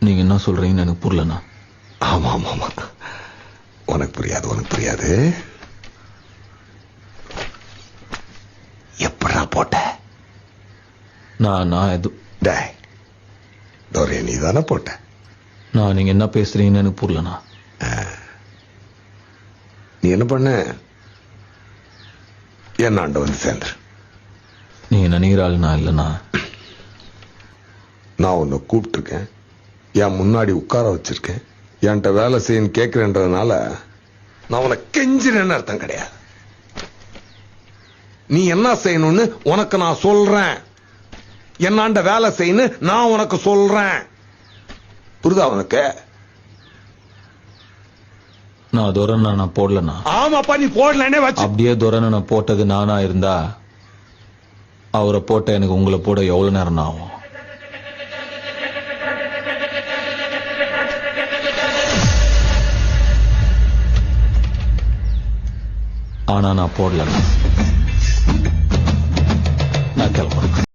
நீங்க என்ன சொல்றீங்கன்னு எனக்கு புரியலண்ணா. ஆமா ஆமா ஆமா, உனக்கு புரியாது. எப்படா போட்ட? நான் எது டேய், தோரே நீ தானே போட்ட? நான் நீங்க என்ன பேசுறீங்கன்னு எனக்கு புரியலண்ணா. நீ என்ன பண்ண? என்னாண்ட வந்து சேர்ந்துரு. நீங்க நினைக்கிற ஆள் நான் இல்லைண்ணா. நான் உன்னை கூப்பிட்டுருக்கேன், என் முன்னாடி உட்கார வச்சிருக்கேன், என்கிட்ட வேலை செய்யன்னு கேட்கிறேன்றதுனால நான் உனக்கு கெஞ்சினேன்னு அர்த்தம் கிடையாது. நீ என்ன செய்யணும்னு உனக்கு நான் சொல்றேன். என்னாண்ட வேலை செய்யணும் நான் உனக்கு சொல்றேன். புரியுதா உனக்கு? நான் துரனை நான் போடலண்ணா. ஆமாப்பா, நீ போடலனே வச்சு. அப்படியே துரனை நான் போட்டது நானா இருந்தா அவரை போட்ட எனக்கு உங்களை போட எவ்வளவு நேரம் ஆகும்? ஆனா நான் போடலண்ணா. நான் கிளம்புறேன்.